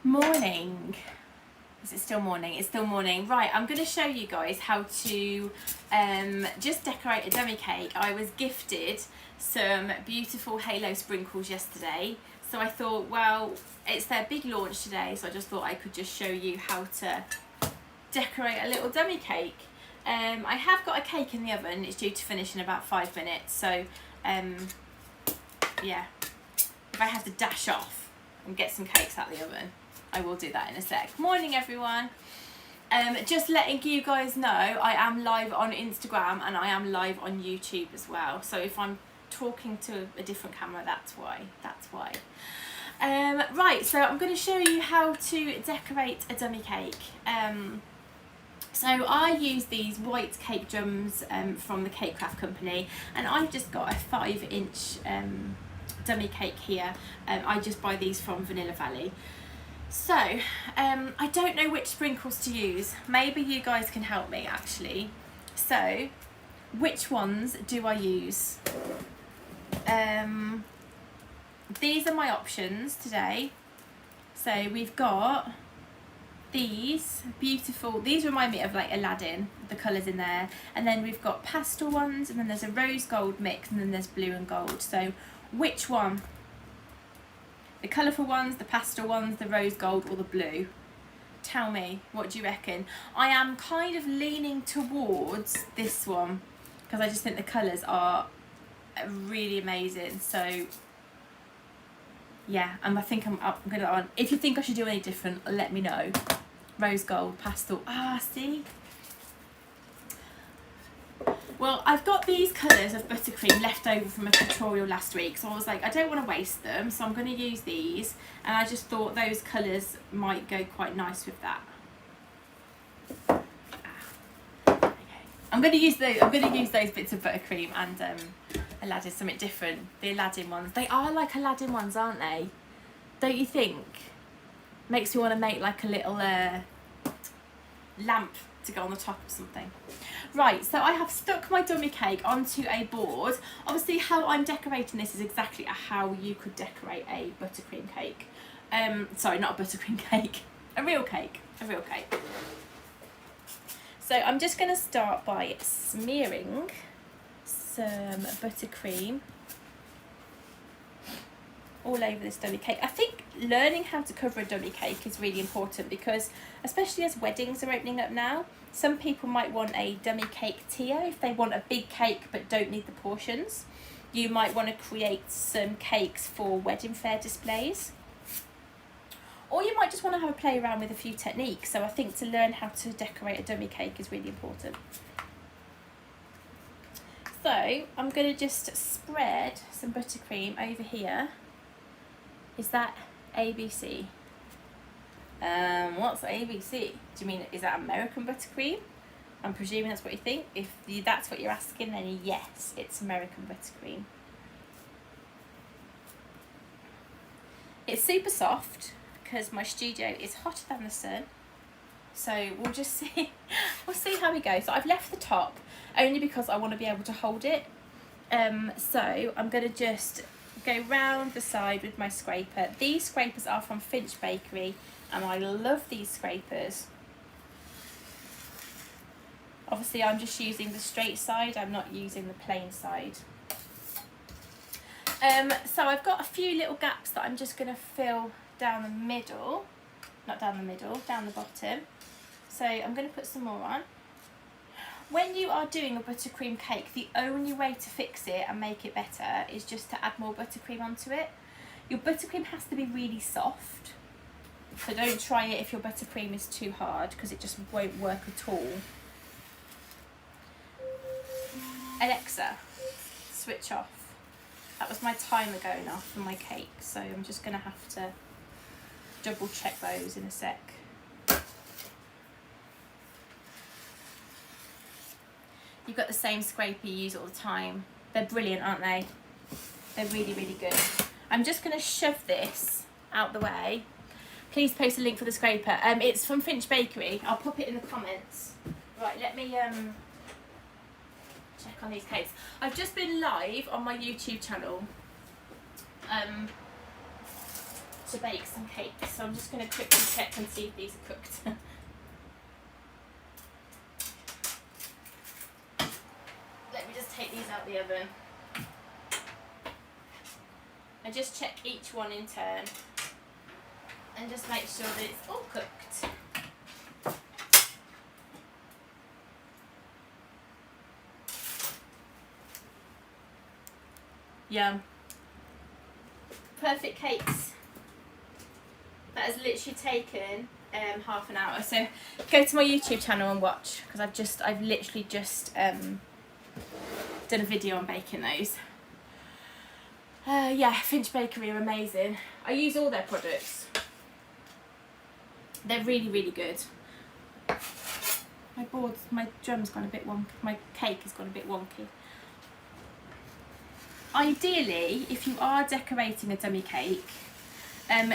Morning. Is it still morning? It's still morning. Right, I'm going to show you guys how to just decorate a dummy cake. I was gifted some beautiful halo sprinkles yesterday, so I thought, well, it's their big launch today, so I just thought I could just show you how to decorate a little dummy cake. I have got a cake in the oven. It's due to finish in about 5 minutes, so yeah, if I have to dash off and get some cakes out of the oven, I will do that in a sec. Morning everyone. Just letting you guys know, I am live on Instagram and I am live on YouTube as well. So if I'm talking to a different camera, that's why. Right, so I'm going to show you how to decorate a dummy cake. So I use these white cake drums from the Cake Craft company, and I've just got a 5-inch dummy cake here. I just buy these from Vanilla Valley. So I don't know which sprinkles to use. Maybe you guys can help me actually. So which ones do I use? These are my options today. So we've got these beautiful, these remind me of like Aladdin, the colours in there, and then we've got pastel ones, and then there's a rose gold mix, and then there's blue and gold. So which one? The colourful ones, the pastel ones, the rose gold, or the blue? Tell me, what do you reckon? I am kind of leaning towards this one because I just think the colours are really amazing. So yeah, I think I'm going to on. If you think I should do any different, let me know. Rose gold, pastel. Ah, see? Well, I've got these colours of buttercream left over from a tutorial last week, so I was like, I don't want to waste them, so I'm going to use these, and I just thought those colours might go quite nice with that. Okay. I'm going to use those bits of buttercream and Aladdin, something different. The Aladdin ones. They are like Aladdin ones, aren't they? Don't you think? Makes me want to make like a little lamp to go on the top of something. Right, so I have stuck my dummy cake onto a board. Obviously how I'm decorating this is exactly how you could decorate a buttercream cake. Sorry, not a buttercream cake, a real cake. So I'm just going to start by smearing some buttercream all over this dummy cake. I think learning how to cover a dummy cake is really important because, especially as weddings are opening up now, some people might want a dummy cake tier if they want a big cake but don't need the portions. You might want to create some cakes for wedding fair displays. Or you might just want to have a play around with a few techniques. So I think to learn how to decorate a dummy cake is really important. So I'm going to just spread some buttercream over here. Is that ABC? What's ABC? Do you mean, is that American buttercream? I'm presuming that's what you think. If that's what you're asking, then yes, it's American buttercream. It's super soft because my studio is hotter than the sun. So we'll just see, we'll see how we go. So I've left the top only because I want to be able to hold it. So I'm going to just go round the side with my scraper. These scrapers are from Finch Bakery and I love these scrapers. Obviously I'm just using the straight side, I'm not using the plain side. So I've got a few little gaps that I'm just going to fill down the middle, not down the middle, down the bottom. So I'm going to put some more on. When you are doing a buttercream cake, the only way to fix it and make it better is just to add more buttercream onto it. Your buttercream has to be really soft. So don't try it if your buttercream is too hard because it just won't work at all. Alexa, switch off. That was my timer going off for my cake, so I'm just going to have to double check those in a sec. You've got the same scraper you use all the time. They're brilliant, aren't they? They're really, really good. I'm just going to shove this out the way. Please post a link for the scraper. It's from Finch Bakery. I'll pop it in the comments. Right, let me check on these cakes. I've just been live on my YouTube channel. to bake some cakes, so I'm just going to quickly check and see if these are cooked. Let me just take these out the oven. And just check each one in turn. And just make sure that it's all cooked. Yum. Perfect cakes. That has literally taken half an hour. So go to my YouTube channel and watch, because I've literally just done a video on baking those. Yeah, Finch Bakery are amazing. I use all their products. They're really, really good. My drum's gone a bit wonky. My cake has gone a bit wonky. Ideally, if you are decorating a dummy cake,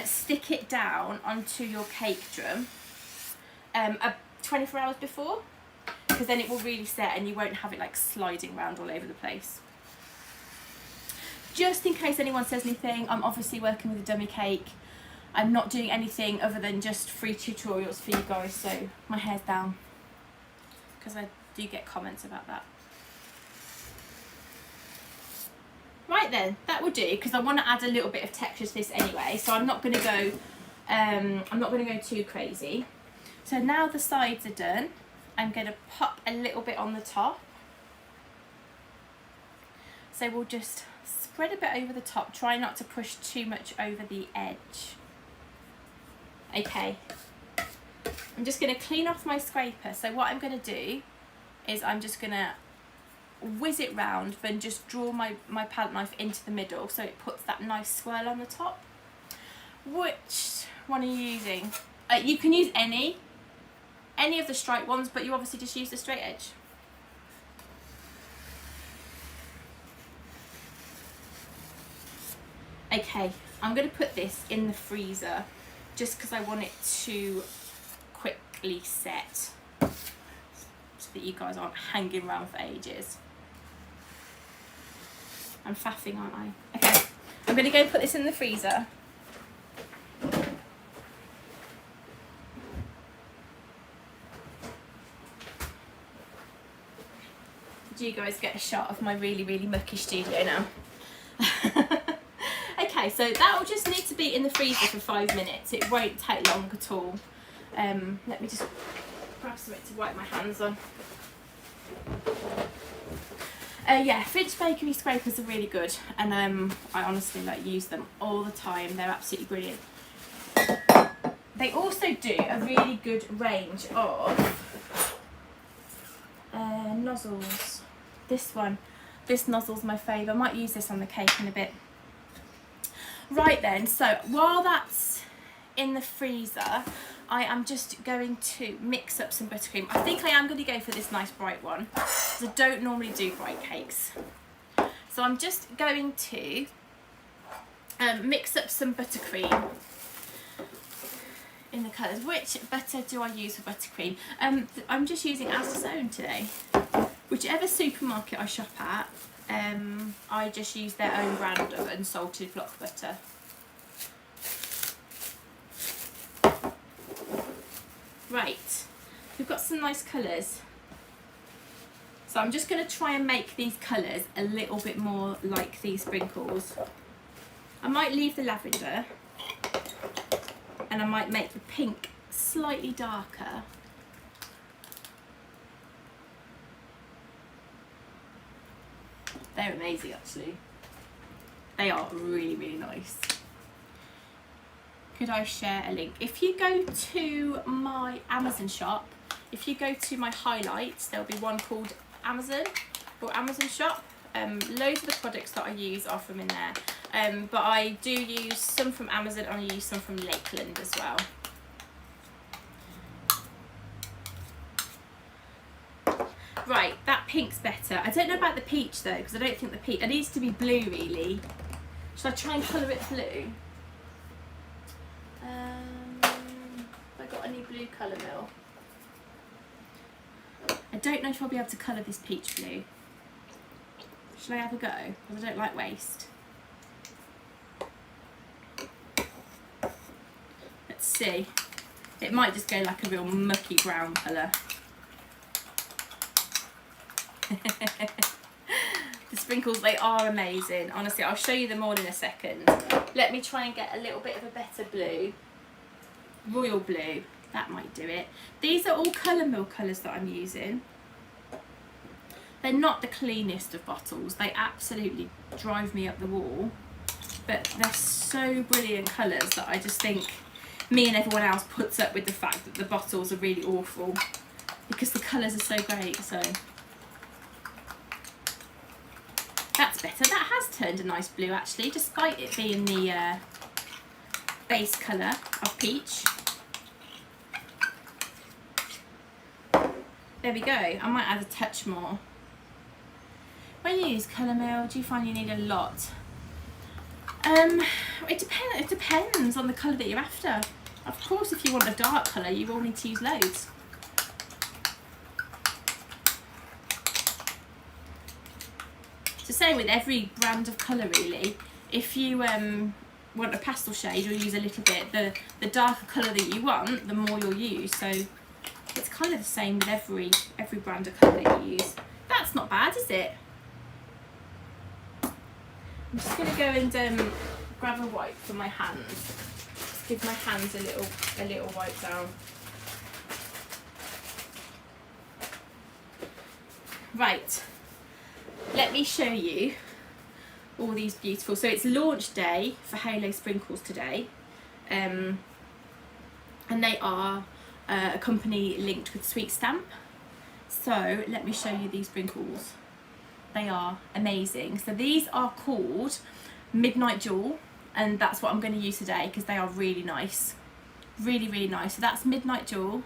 stick it down onto your cake drum 24 hours before, because then it will really set and you won't have it like sliding around all over the place. Just in case anyone says anything, I'm obviously working with a dummy cake. I'm not doing anything other than just free tutorials for you guys, so my hair's down, because I do get comments about that. Right then, that will do, because I want to add a little bit of texture to this anyway, so I'm not going to go too crazy. So now the sides are done, I'm going to pop a little bit on the top. So we'll just spread a bit over the top, try not to push too much over the edge. Okay, I'm just going to clean off my scraper. So what I'm going to do is I'm just going to whiz it round, then just draw my palette knife into the middle so it puts that nice swirl on the top. Which one are you using? You can use any of the striped ones, but you obviously just use the straight edge. Okay, I'm going to put this in the freezer just because I want it to quickly set, so that you guys aren't hanging around for ages. I'm faffing, aren't I? Okay, I'm going to go put this in the freezer. Did you guys get a shot of my really, really mucky studio now? Okay, so that will just need to be in the freezer for 5 minutes. It won't take long at all. Let me just grab something to wipe my hands on. Yeah, Finch Bakery scrapers are really good, and I honestly use them all the time. They're absolutely brilliant. They also do a really good range of nozzles. This nozzle's my favourite. I might use this on the cake in a bit. Right then, so while that's in the freezer, I am just going to mix up some buttercream. I think I am going to go for this nice bright one, because I don't normally do bright cakes. So I'm just going to mix up some buttercream in the colours. Which butter do I use for buttercream? I'm just using As Its Own today. Whichever supermarket I shop at, I just use their own brand of unsalted block butter. Right, we've got some nice colours. So I'm just going to try and make these colours a little bit more like these sprinkles. I might leave the lavender, and I might make the pink slightly darker. They're amazing actually. They are really, really nice. Could I share a link? If you go to my Amazon shop, if you go to my highlights, there'll be one called Amazon or Amazon shop. Loads of the products that I use are from in there. But I do use some from Amazon, and I use some from Lakeland as well. Right, that pink's better. I don't know about the peach though, because I don't think the peach, it needs to be blue really. Should I try and colour it blue? Have I got any blue colour mill? I don't know if I'll be able to colour this peach blue. Should I have a go? Because I don't like waste. see. It might just go like a real mucky brown colour. The sprinkles, they are amazing. Honestly, I'll show you them all in a second. Let me try and get a little bit of a better blue. Royal blue, that might do it. These are all Colour Mill colours that I'm using. They're not the cleanest of bottles. They absolutely drive me up the wall. But they're so brilliant colours that I just think me and everyone else puts up with the fact that the bottles are really awful because the colours are so great. So that's better. That has turned a nice blue actually, despite it being the base colour of peach. There we go. I might add a touch more. When you use Colour Mill, do you find you need a lot? It depends on the colour that you're after. Of course, if you want a dark colour, you will need to use loads. It's the same with every brand of colour really. If you want a pastel shade, you'll use a little bit. The darker colour that you want, the more you'll use. So it's kind of the same with every brand of colour that you use. That's not bad, is it? I'm just going to go and grab a wipe for my hands. Just give my hands a little wipe down. Right, let me show you all these beautiful. So it's launch day for Halo Sprinkles today, and they are a company linked with Sweet Stamp. So let me show you these sprinkles. They are amazing. So these are called Midnight Jewel, and that's what I'm going to use today because they are really nice. Really, really nice. So that's Midnight Jewel.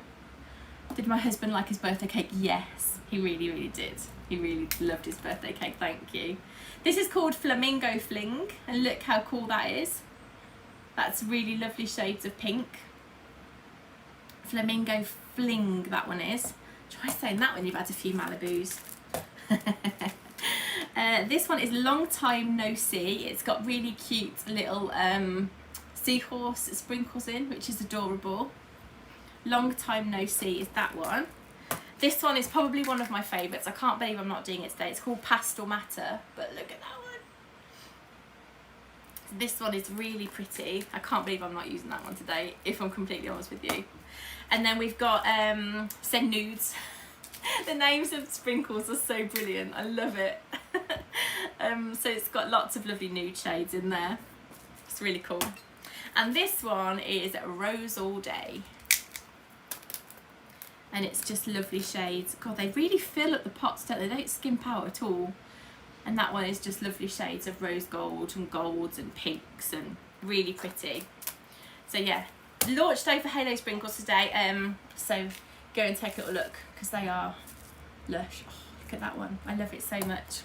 Did my husband like his birthday cake? Yes, he really, really did. He really loved his birthday cake, thank you. This is called Flamingo Fling, and look how cool that is. That's really lovely shades of pink. Flamingo Fling, that one is. Try saying that when you've had a few Malibus. This one is Long Time No See. It's got really cute little seahorse sprinkles in, which is adorable. Long Time No See is that one. This one is probably one of my favourites. I can't believe I'm not doing it today. It's called Pastel Matter, but look at that one. This one is really pretty. I can't believe I'm not using that one today, if I'm completely honest with you. And then we've got Send Nudes. The names of sprinkles are so brilliant. I love it. So it's got lots of lovely nude shades in there. It's really cool. And this one is Rose All Day. And it's just lovely shades. God, they really fill up the pots, don't they? They don't skimp out at all. And that one is just lovely shades of rose gold and golds and pinks and really pretty. So yeah, launch day for Halo Sprinkles today. So go and take a little look because they are lush. Oh, look at that one. I love it so much.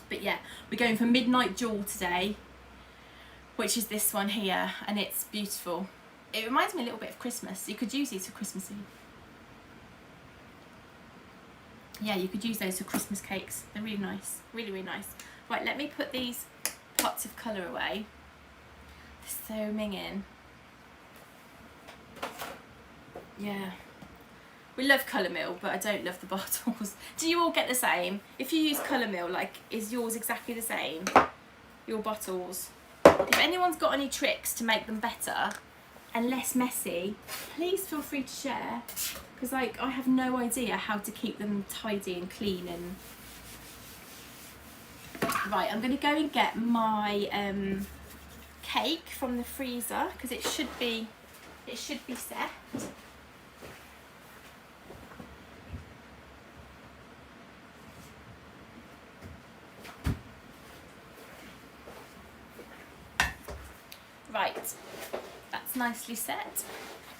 But yeah, we're going for Midnight Jewel today, which is this one here, and it's beautiful. It reminds me a little bit of Christmas. You could use these for Christmassy. Yeah, you could use those for Christmas cakes. They're really nice, really, really nice. Right, let me put these pots of colour away. They're so minging. Yeah. We love Colour Mill, but I don't love the bottles. Do you all get the same? If you use Colour Mill, like, is yours exactly the same? Your bottles? If anyone's got any tricks to make them better and less messy, please feel free to share. Because, like, I have no idea how to keep them tidy and clean. And right, I'm going to go and get my cake from the freezer because it should be set. Right, that's nicely set.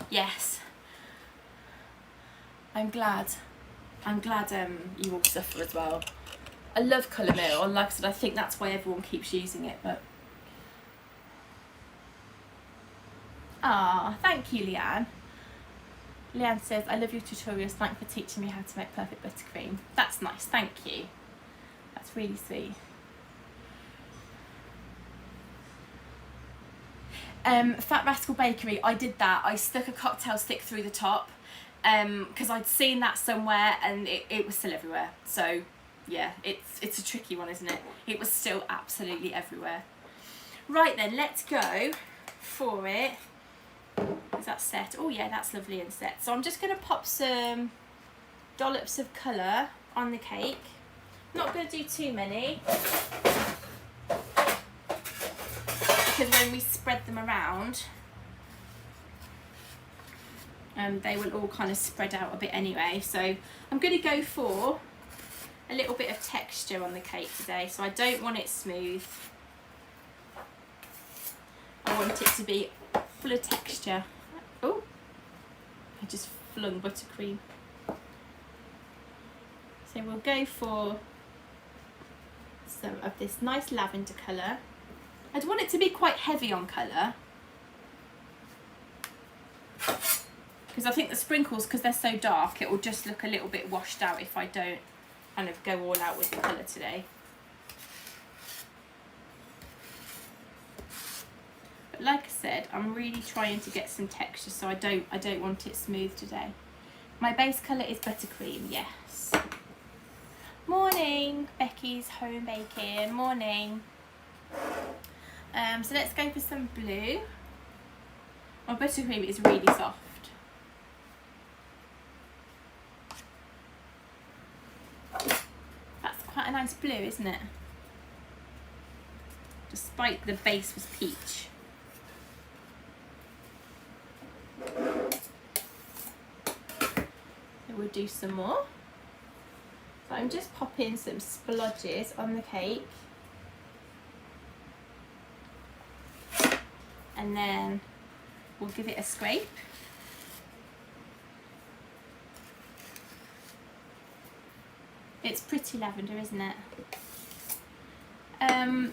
Yes. I'm glad you all suffer as well. I love Colour Mill, and like I said, I think that's why everyone keeps using it. But thank you, Leanne. Leanne says, I love your tutorials, thanks for teaching me how to make perfect buttercream. That's nice, thank you. That's really sweet. Fat Rascal Bakery, I did that. I stuck a cocktail stick through the top because I'd seen that somewhere and it was still everywhere. So yeah, it's a tricky one, isn't it? It was still absolutely everywhere. Right then, let's go for it. Is that set? Oh yeah, that's lovely and set. So I'm just going to pop some dollops of colour on the cake. Not going to do too many, because when we spread them around, they will all kind of spread out a bit anyway. So I'm going to go for a little bit of texture on the cake today. So I don't want it smooth. I want it to be full of texture. Oh, I just flung buttercream. So we'll go for some of this nice lavender colour. I'd want it to be quite heavy on colour, because I think the sprinkles, because they're so dark, it will just look a little bit washed out if I don't kind of go all out with the colour today. But like I said, I'm really trying to get some texture, so I don't want it smooth today. My base colour is buttercream, yes. Morning, Becky's home baking. Morning. So let's go for some blue. My buttercream is really soft. That's quite a nice blue, isn't it? Despite the base was peach. So we'll do some more. So I'm just popping some splodges on the cake. And then we'll give it a scrape. It's pretty lavender, isn't it?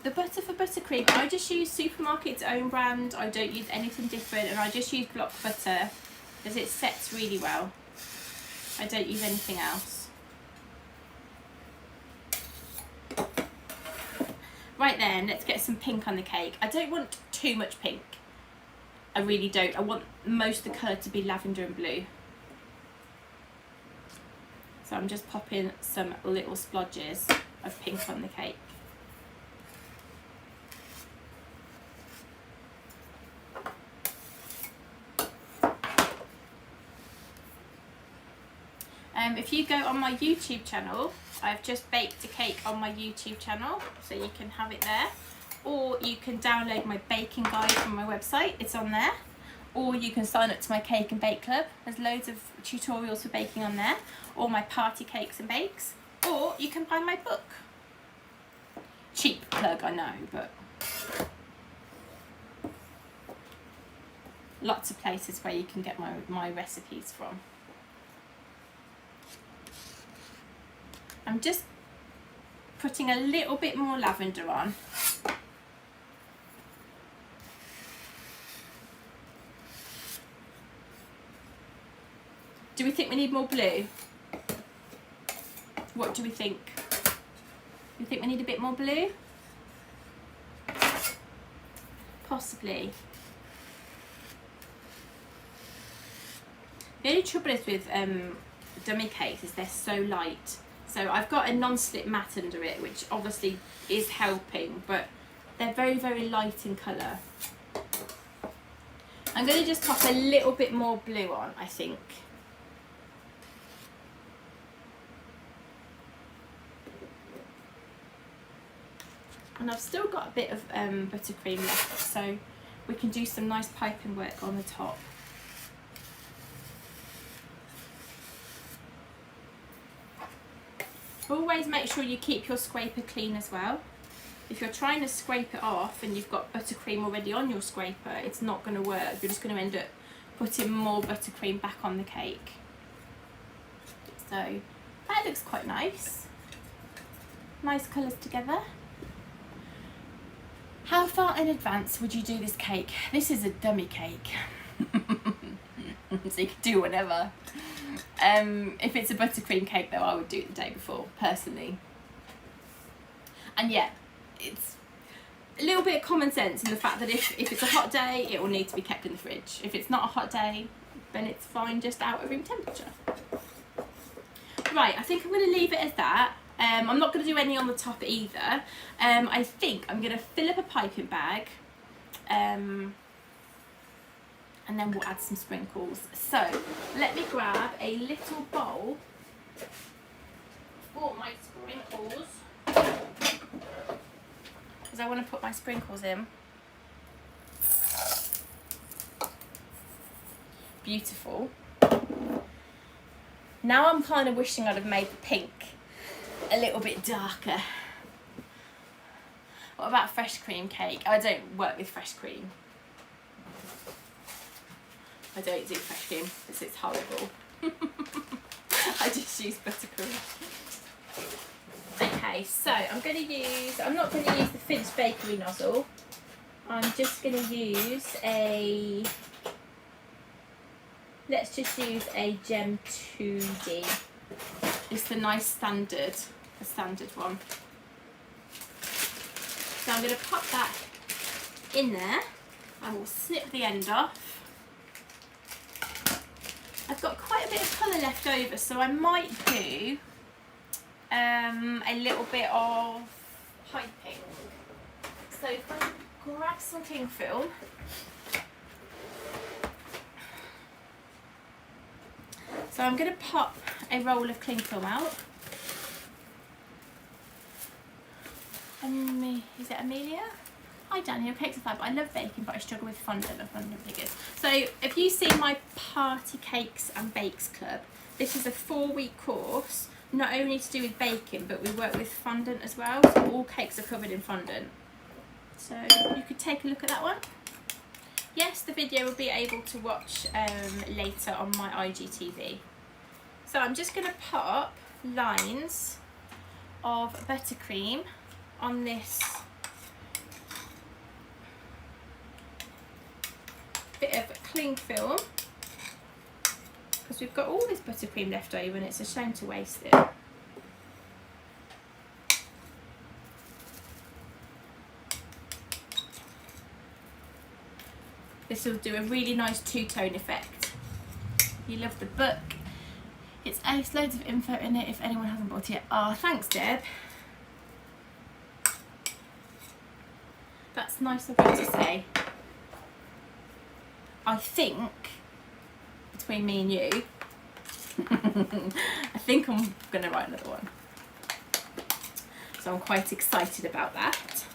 The butter for buttercream, I just use Supermarket's own brand. I don't use anything different, and I just use block butter because it sets really well. I don't use anything else. Right then, let's get some pink on the cake. I don't want too much pink. I really don't. I want most of the colour to be lavender and blue. So I'm just popping some little splodges of pink on the cake. If you go on my YouTube channel, I've just baked a cake on my YouTube channel, so you can have it there. Or you can download my baking guide from my website, it's on there. Or you can sign up to my cake and bake club. There's loads of tutorials for baking on there. Or my party cakes and bakes. Or you can buy my book. Cheap plug, I know, but lots of places where you can get my recipes from. I'm just putting a little bit more lavender on. Do we think we need more blue? What do we think? You think we need a bit more blue? Possibly. The only trouble is with dummy cakes is they're so light. So I've got a non-slip matte under it, which obviously is helping, but they're very, very light in colour. I'm going to just pop a little bit more blue on, I think. And I've still got a bit of buttercream left, so we can do some nice piping work on the top. Always make sure you keep your scraper clean as well. If you're trying to scrape it off and you've got buttercream already on your scraper, it's not going to work. You're just going to end up putting more buttercream back on the cake. So that looks quite nice. Nice colours together. How far in advance would you do this cake? This is a dummy cake. So you can do whatever. If it's a buttercream cake though, I would do it the day before, personally. And yeah, a little bit of common sense in the fact that if it's a hot day, it will need to be kept in the fridge. If it's not a hot day, then it's fine just out of room temperature. Right, I think I'm going to leave it as that. I'm not going to do any on the top either. I think I'm going to fill up a piping bag, and then we'll add some sprinkles. So let me grab a little bowl for my sprinkles, because I want to put my sprinkles in. Beautiful. Now I'm kind of wishing I'd have made the pink a little bit darker. What about fresh cream cake? I don't work with fresh cream. I don't do fresh cream because it's horrible. I just use buttercream. Okay, so I'm not going to use the finished bakery nozzle. I'm just going to use let's just use a Gem 2D. It's the nice standard one. So I'm going to pop that in there. I will snip the end off. I've got quite a bit of colour left over, so I might do a little bit of piping. So if I grab some cling film, so I'm going to pop a roll of cling film out. Is it Amelia? Hi Danny, your cakes are fab. I love baking, but I struggle with fondant and fondant figures. So if you see my Party Cakes and Bakes Club, this is a 4-week course, not only to do with baking, but we work with fondant as well. So all cakes are covered in fondant. So you could take a look at that one. Yes, the video will be able to watch later on my IGTV. So I'm just going to pop lines of buttercream on this bit of cling film, because we've got all this buttercream left over and it's a shame to waste it. This will do a really nice two-tone effect. You love the book. It's ace, loads of info in it if anyone hasn't bought it yet. Oh, thanks Deb. That's nice of you to say. I think, between me and you, I think I'm going to write another one. So I'm quite excited about that.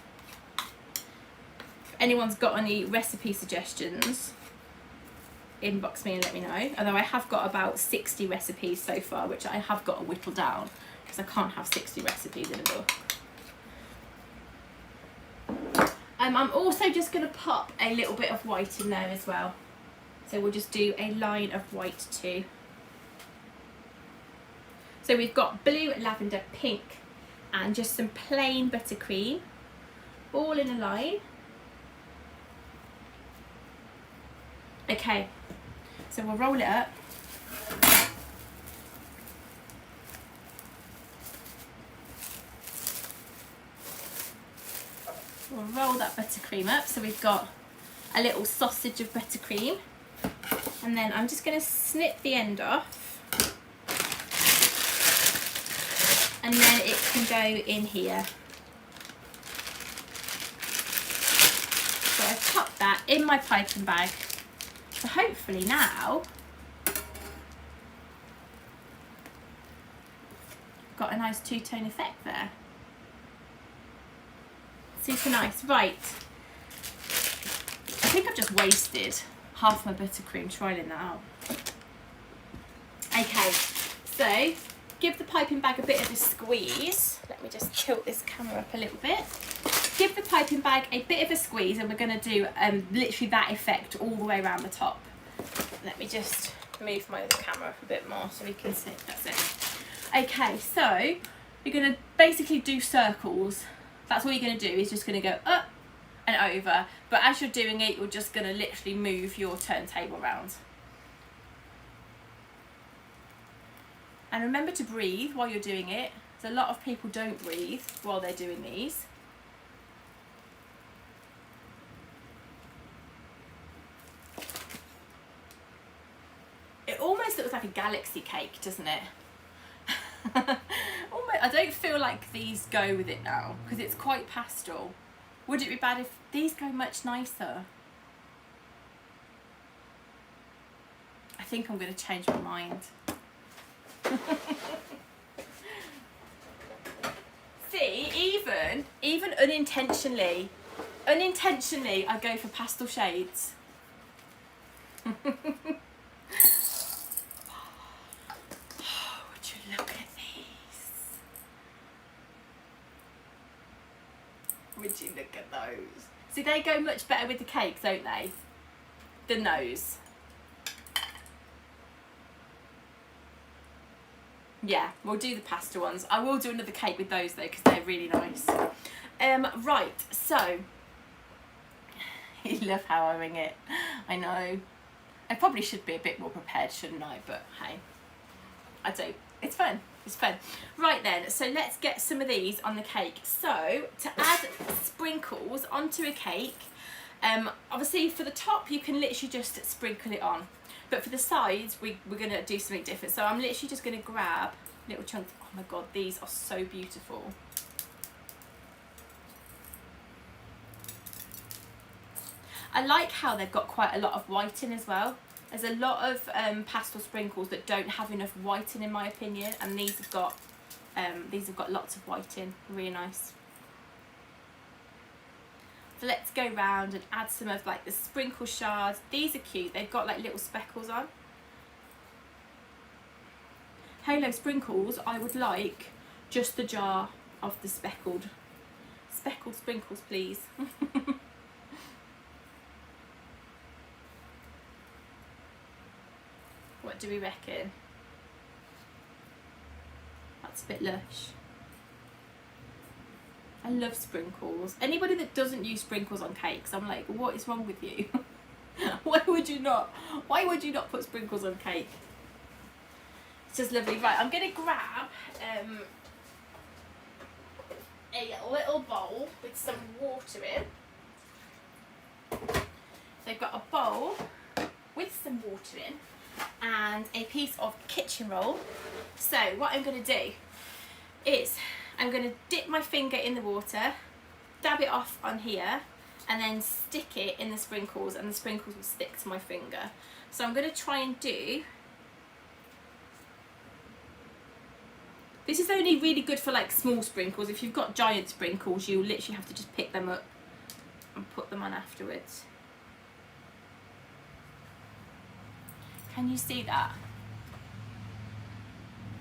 If anyone's got any recipe suggestions, inbox me and let me know. Although I have got about 60 recipes so far, which I have got to whittle down, because I can't have 60 recipes in a book. I'm also just going to pop a little bit of white in there as well. So we'll just do a line of white too. So we've got blue, lavender, pink, and just some plain buttercream, all in a line. Okay, so we'll roll it up. We'll roll that buttercream up, so we've got a little sausage of buttercream, and then I'm just going to snip the end off, and then it can go in here. So I've popped that in my piping bag, so hopefully now got a nice two-tone effect there. Super nice. Right, I think I've just wasted half my buttercream trialing that out. Okay, so give the piping bag a bit of a squeeze. Let me just tilt this camera up a little bit. Give the piping bag a bit of a squeeze, and we're going to do literally that effect all the way around the top. Let me just move my camera up a bit more so we can see. That's it. Okay, so you're going to basically do circles. That's all you're going to do, is just going to go up and over. But as you're doing it, you're just going to literally move your turntable around. And remember to breathe while you're doing it. A lot of people don't breathe while they're doing these. like a galaxy cake, doesn't it? I don't feel like these go with it now because it's quite pastel. Would it be bad if these go much nicer? I think I'm going to change my mind. See, even unintentionally, I go for pastel shades. Oh, would you look at these? Would you look at those? See, they go much better with the cake, don't they? Than those. Yeah, we'll do the pastel ones. I will do another cake with those though, because they're really nice. Right, so you love how I wing it. I know. I probably should be a bit more prepared, shouldn't I? But hey, I do. It's fun. It's fun. Right then, so let's get some of these on the cake. So to add sprinkles onto a cake, obviously for the top you can literally just sprinkle it on. But for the sides, we're going to do something different. So I'm literally just going to grab little chunks. Oh my God, these are so beautiful. I like how they've got quite a lot of white in as well. There's a lot of pastel sprinkles that don't have enough white in my opinion. And these have got lots of white in. Really nice. So let's go round and add some of like the sprinkle shards. These are cute. They've got like little speckles on. Halo sprinkles, I would like just the jar of the speckled sprinkles, please. What do we reckon? That's a bit lush. I love sprinkles. Anybody that doesn't use sprinkles on cakes, I'm like, what is wrong with you? Why would you not put sprinkles on cake? It's just lovely. Right, I'm going to grab a little bowl with some water in. So I've got a bowl with some water in and a piece of kitchen roll. So what I'm going to do is I'm going to dip my finger in the water, dab it off on here, and then stick it in the sprinkles, and the sprinkles will stick to my finger. So I'm going to try and do... This is only really good for like small sprinkles. If you've got giant sprinkles, you literally have to just pick them up and put them on afterwards. Can you see that?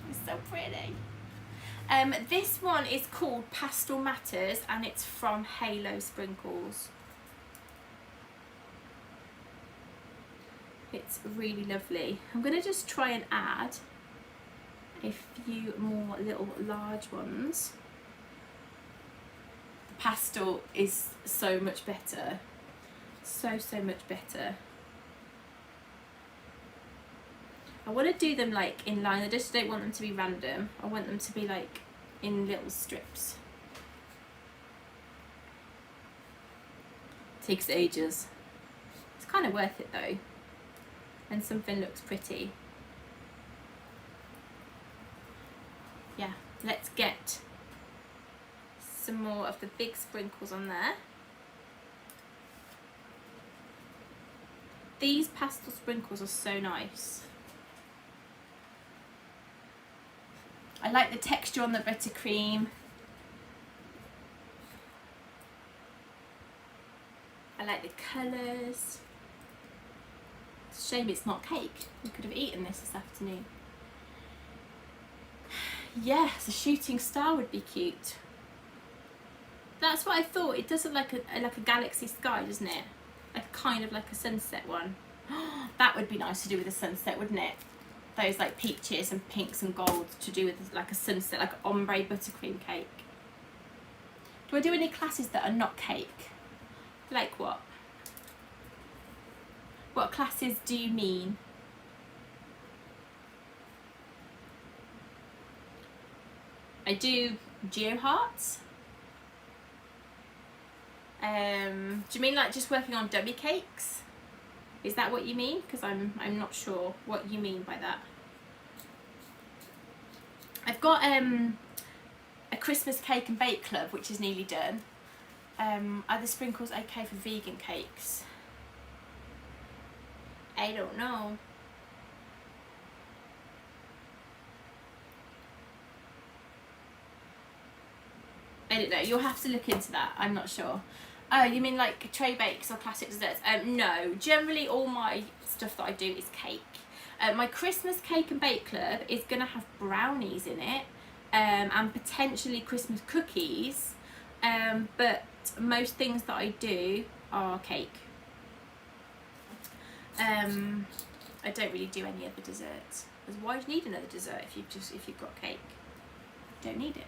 It's so pretty. This one is called Pastel Matters and it's from Halo Sprinkles. It's really lovely. I'm going to just try and add a few more little large ones. The pastel is so much better. So much better. I want to do them like in line. I just don't want them to be random. I want them to be like in little strips. Takes ages. It's kind of worth it though. And something looks pretty. Yeah, let's get some more of the big sprinkles on there. These pastel sprinkles are so nice. I like the texture on the buttercream. I like the colours. It's a shame it's not cake. We could have eaten this afternoon. Yes, a shooting star would be cute. That's what I thought. It does look like a galaxy sky, doesn't it? Like kind of like a sunset one. That would be nice to do with a sunset, wouldn't it? Those like peaches and pinks and golds to do with like a sunset, like ombre buttercream cake. Do I do any classes that are not cake? Like what? What classes do you mean? I do geo hearts. Do you mean like just working on dummy cakes? Is that what you mean? Because I'm not sure what you mean by that. I've got a Christmas cake and bake club which is nearly done. Are the sprinkles okay for vegan cakes? I don't know. I don't know, you'll have to look into that, I'm not sure. Oh, you mean like tray bakes or classic desserts? No, generally all my stuff that I do is cake. My Christmas cake and bake club is going to have brownies in it, and potentially Christmas cookies, but most things that I do are cake. I don't really do any other desserts, because why do you need another dessert if you've got cake? Don't need it.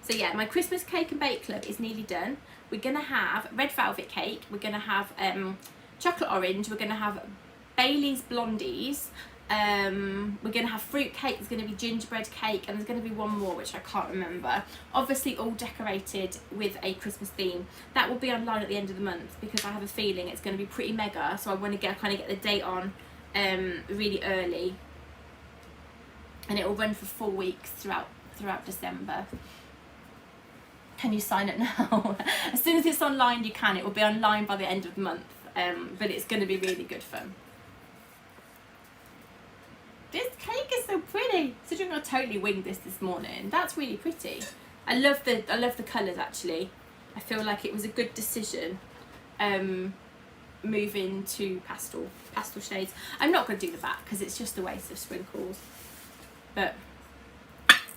So yeah, my Christmas cake and bake club is nearly done. We're going to have red velvet cake, we're going to have chocolate orange, we're going to have Bailey's blondies, we're going to have fruit cake, there's going to be gingerbread cake, and there's going to be one more which I can't remember. Obviously all decorated with a Christmas theme. That will be online at the end of the month, because I have a feeling it's going to be pretty mega, so I want to kind of get the date on really early, and it will run for 4 weeks throughout December. Can you sign it now? As soon as it's online you can. It will be online by the end of the month, but it's going to be really good fun. This cake is so pretty. Considering I totally winged this morning, that's really pretty. I love the colours actually. I feel like it was a good decision moving to pastel shades. I'm not going to do the back because it's just a waste of sprinkles, but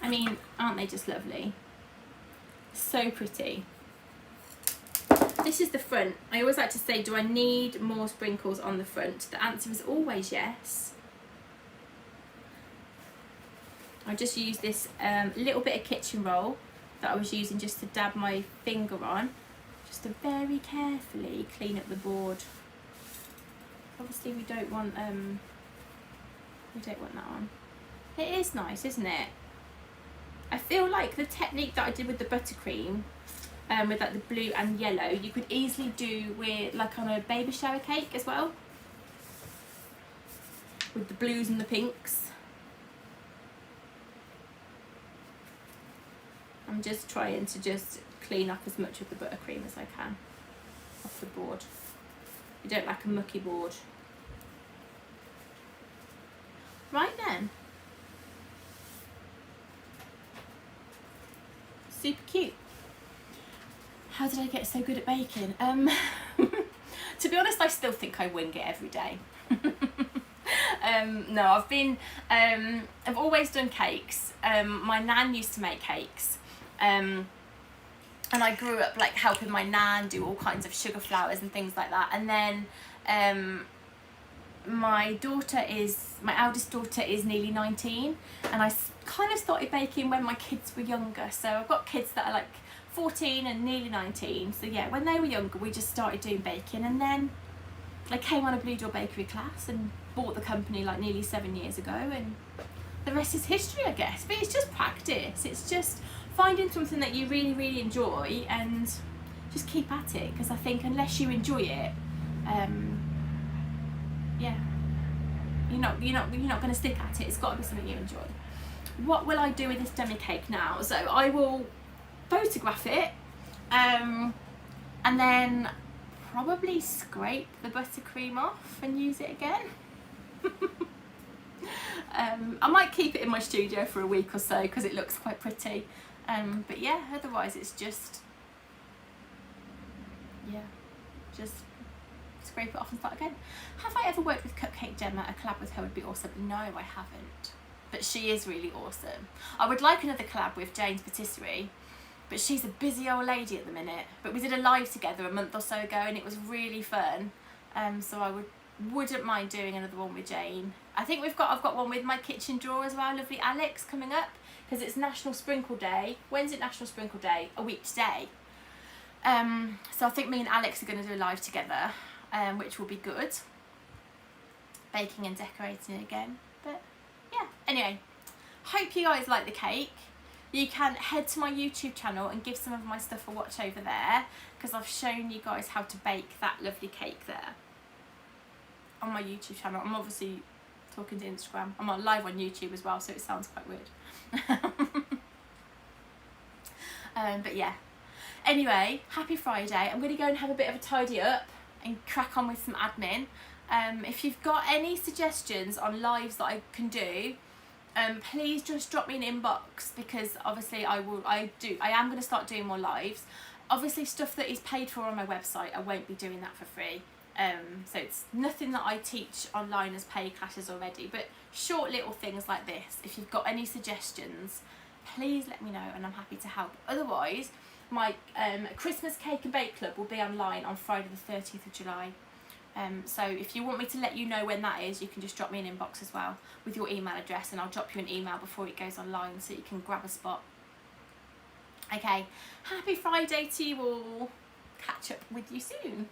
I mean, aren't they just lovely? So pretty. This is the front. I always like to say, do I need more sprinkles on the front? The answer is always yes. I just use this little bit of kitchen roll that I was using just to dab my finger on, just to very carefully clean up the board. Obviously we don't want that on. It is nice, isn't it? I feel like the technique that I did with the buttercream, with like the blue and yellow, you could easily do with like on a baby shower cake as well, with the blues and the pinks. I'm just trying to just clean up as much of the buttercream as I can off the board. You don't like a mucky board. Right then. Super cute. How did I get so good at baking? To be honest, I still think I wing it every day. No, I've always done cakes. My nan used to make cakes, and I grew up like helping my nan do all kinds of sugar flowers and things like that. And then my eldest daughter is nearly 19, and I kind of started baking when my kids were younger. So I've got kids that are like 14 and nearly 19. So yeah, when they were younger, we just started doing baking, and then I came on a Blue Door Bakery class and bought the company like nearly 7 years ago, and the rest is history, I guess. But it's just practice. It's just finding something that you really, really enjoy and just keep at it. Because I think unless you enjoy it, yeah, you're not going to stick at it. It's got to be something you enjoy. What will I do with this dummy cake now? So I will photograph it, and then probably scrape the buttercream off and use it again. I might keep it in my studio for a week or so because it looks quite pretty, but yeah, otherwise it's just scrape it off and start again. Have I ever worked with Cupcake Gemma? A collab with her would be awesome. No, I haven't, but she is really awesome. I would like another collab with Jane's Patisserie, but she's a busy old lady at the minute. But we did a live together a month or so ago and it was really fun, so I wouldn't mind doing another one with Jane. I've got one with my kitchen drawer as well, lovely Alex, coming up, because it's National Sprinkle Day. When's it National Sprinkle Day? A week today. So I think me and Alex are going to do a live together, which will be good. Baking and decorating again. But yeah, anyway, hope you guys like the cake. You can head to my YouTube channel and give some of my stuff a watch over there, because I've shown you guys how to bake that lovely cake there on my YouTube channel. I'm obviously talking to Instagram. I'm on live on YouTube as well, so it sounds quite weird. But yeah. Anyway, happy Friday. I'm going to go and have a bit of a tidy up and crack on with some admin. If you've got any suggestions on lives that I can do, please just drop me an inbox, because obviously I am going to start doing more lives. Obviously stuff that is paid for on my website, I won't be doing that for free. So it's nothing that I teach online as paid classes already, but short little things like this. If you've got any suggestions, please let me know and I'm happy to help. Otherwise, my Christmas cake and bake club will be online on Friday the 30th of July. So if you want me to let you know when that is, you can just drop me an inbox as well with your email address, and I'll drop you an email before it goes online so you can grab a spot. Okay, happy Friday to you all. Catch up with you soon.